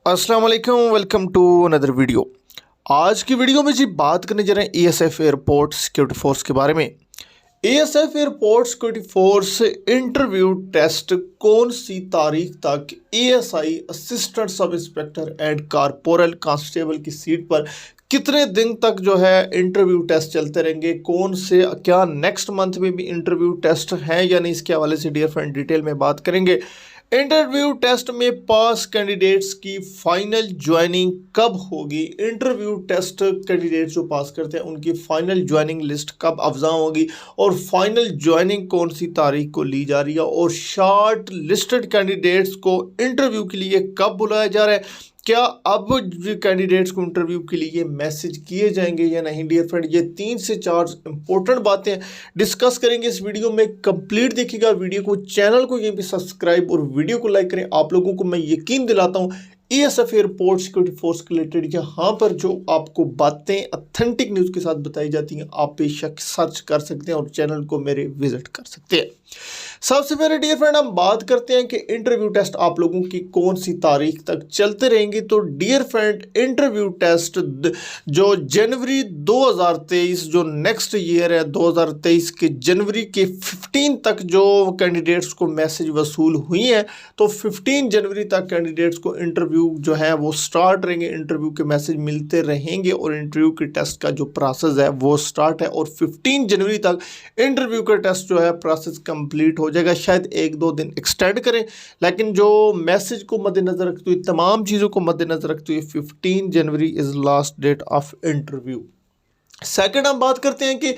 अस्सलाम वालेकुम, welcome to another video. आज की वीडियो में जी बात करने जा रहे हैं एएसएफ एयरपोर्ट सिक्योरिटी फोर्स के बारे में। ASF airport security force interview test कौन सी तारीख तक ASI assistant sub inspector and corporal constable की सीट पर कितने दिन तक जो है इंटरव्यू टेस्ट चलते रहेंगे, कौन से क्या नेक्स्ट मंथ में भी इंटरव्यू टेस्ट हैं या नहीं, इसके हवाले से डियर फ्रेंड डिटेल में बात करेंगे। इंटरव्यू टेस्ट में पास कैंडिडेट्स की फाइनल ज्वाइनिंग कब होगी, इंटरव्यू टेस्ट कैंडिडेट्स जो पास करते हैं उनकी फाइनल ज्वाइनिंग लिस्ट कब अफजा होगी और फाइनल ज्वाइनिंग कौन सी तारीख को ली जा रही है और शॉर्ट लिस्टेड कैंडिडेट्स को इंटरव्यू के लिए कब बुलाया जा रहा है, क्या अब कैंडिडेट्स को इंटरव्यू के लिए मैसेज किए जाएंगे या नहीं। डियर फ्रेंड, ये 3 से 4 इंपॉर्टेंट बातें डिस्कस करेंगे इस वीडियो में। कंप्लीट देखिएगा वीडियो को, चैनल को यहीं पे सब्सक्राइब और वीडियो को लाइक करें। आप लोगों को मैं यकीन दिलाता हूँ एएसएफ एयरपोर्ट सिक्योरिटी फोर्स के रिलेटेड यहाँ पर जो आपको बातें ऑथेंटिक न्यूज़ के साथ बताई जाती हैं, आप बेशक सर्च कर सकते हैं और चैनल को मेरे विजिट कर सकते हैं। सबसे पहले डियर फ्रेंड हम बात करते हैं कि इंटरव्यू टेस्ट आप लोगों की कौन सी तारीख तक चलते रहेंगे। तो डियर फ्रेंड, इंटरव्यू टेस्ट जो जनवरी 2023 जो नेक्स्ट ईयर है 2023 के जनवरी के 15 तक जो कैंडिडेट्स को मैसेज वसूल हुई हैं, तो 15 जनवरी तक कैंडिडेट्स को इंटरव्यू जो है वो स्टार्ट रहेंगे, इंटरव्यू के मैसेज मिलते रहेंगे और इंटरव्यू के टेस्ट का जो प्रोसेस है वो स्टार्ट है और 15 जनवरी तक इंटरव्यू का टेस्ट जो है प्रोसेस कंप्लीट हो जाएगा। शायद 1-2 दिन एक्सटेंड करें, लेकिन जो मैसेज को मद्देनजर रखते हुए, तमाम चीज़ों को मद्देनजर रखते हुए 15 January is last date of interview. Second हम बात करते हैं कि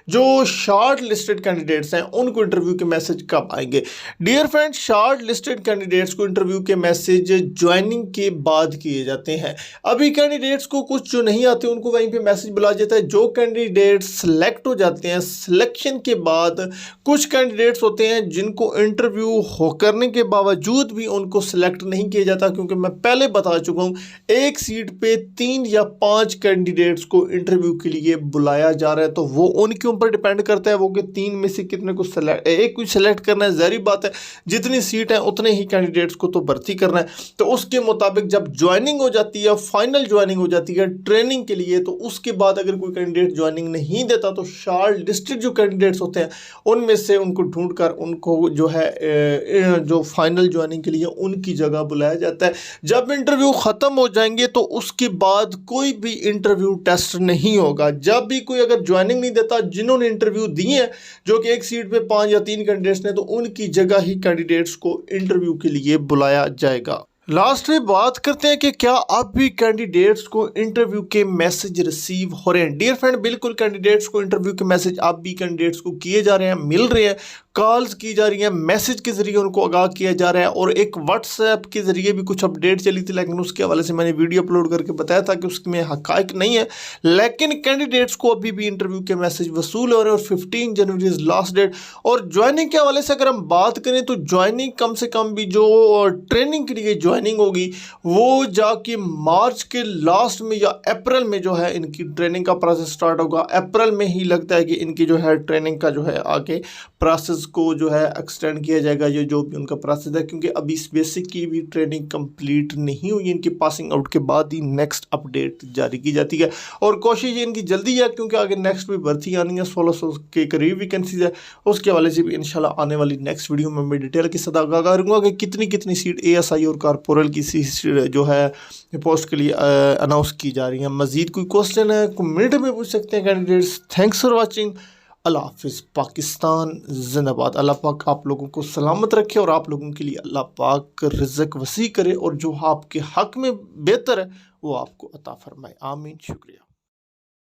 जो शॉर्ट लिस्टेड कैंडिडेट्स हैं उनको इंटरव्यू के मैसेज कब आएंगे। Dear friend, short listed candidates को इंटरव्यू के मैसेज ज्वाइनिंग के बाद किए जाते हैं। अभी कैंडिडेट्स को कुछ जो नहीं आते उनको वहीं पे मैसेज बुला जाता है। जो कैंडिडेट्स सेलेक्ट हो जाते हैं, सिलेक्शन के बाद कुछ कैंडिडेट्स होते हैं जिनको इंटरव्यू हो करने के बावजूद भी उनको सिलेक्ट नहीं किया जाता, क्योंकि मैं पहले बता चुका हूँ एक सीट पे 3 या 5 कैंडिडेट्स को इंटरव्यू के लिए बुलाया जा रहा है। तो वो उनके ऊपर डिपेंड करता है वो कि 3 में से कितने को एक को सिलेक्ट करना है। जाहिर बात है जितनी सीट है उतने ही कैंडिडेट्स को तो भर्ती करना है। तो उसके मुताबिक जब ज्वाइनिंग हो जाती है, फाइनल ज्वाइनिंग हो जाती है ट्रेनिंग के लिए, तो उसके बाद अगर कोई कैंडिडेट ज्वाइनिंग नहीं देता तो शॉर्ट लिस्टेड जो कैंडिडेट्स होते हैं उनमें से उनको ढूंढकर उनको जो है जो फाइनल ज्वाइनिंग के लिए उनकी जगह बुलाया जाता है। जब इंटरव्यू ख़त्म हो जाएंगे तो उसके बाद कोई भी इंटरव्यू टेस्ट नहीं होगा। जब भी कोई अगर ज्वाइनिंग नहीं देता, जिन्होंने इंटरव्यू दिए हैं जो कि एक सीट पे 5 या 3 कैंडिडेट्स ने, तो उनकी जगह ही कैंडिडेट्स को इंटरव्यू के लिए बुलाया जाएगा। लास्ट में बात करते हैं कि क्या अब भी कैंडिडेट्स को इंटरव्यू के मैसेज रिसीव हो रहे हैं। डियर फ्रेंड, बिल्कुल कैंडिडेट्स को इंटरव्यू के मैसेज अब भी कैंडिडेट्स को किए जा रहे हैं, मिल रहे हैं, कॉल्स की जा रही हैं, मैसेज के ज़रिए उनको आगाह किया जा रहा है और एक व्हाट्सएप के ज़रिए भी कुछ अपडेट चली थी, लेकिन उसके हवाले से मैंने वीडियो अपलोड करके बताया था कि उसमें हक़ाइक़ नहीं है। लेकिन कैंडिडेट्स को अभी भी इंटरव्यू के मैसेज वसूल हो रहे हैं और 15 जनवरी इज़ लास्ट डेट। और ज्वाइनिंग के हवाले से अगर हम बात करें तो ज्वाइनिंग कम से कम भी जो ट्रेनिंग के लिए ज्वाइनिंग होगी वो जाके मार्च के लास्ट में या अप्रैल में जो है इनकी ट्रेनिंग का प्रोसेस स्टार्ट होगा। अप्रैल में ही लगता है कि इनकी जो है ट्रेनिंग का जो है आगे प्रोसेस को जो है एक्सटेंड किया जाएगा, ये जो भी उनका प्रोसेस है, क्योंकि अभी इस बेसिक की भी ट्रेनिंग कंप्लीट नहीं हुई। इनकी पासिंग आउट के बाद ही नेक्स्ट अपडेट जारी की जाती है और कोशिश इनकी जल्दी है क्योंकि आगे नेक्स्ट भी भर्ती आनी है, 1600 के करीब वैकेंसीज है। उसके हवाले से भी इंशाल्लाह आने वाली नेक्स्ट वीडियो में मैं डिटेल के साथ आगाह करूँगा कि कितनी कितनी सीट एएसआई और कारपोरल की जो है पोस्ट के लिए अनाउंस की जा रही है। मजीद कोई क्वेश्चन है कमेंट में पूछ सकते हैं कैंडिडेट्स। Thanks for watching. अल्लाह हाफिज़। पाकिस्तान जिंदाबाद। अल्लाह पाक आप लोगों को सलामत रखे और आप लोगों के लिए अल्लाह पाक रिज़्क़ वसी करे और जो आपके हक़ में बेहतर है वो आपको अता फरमाए। आमीन। शुक्रिया।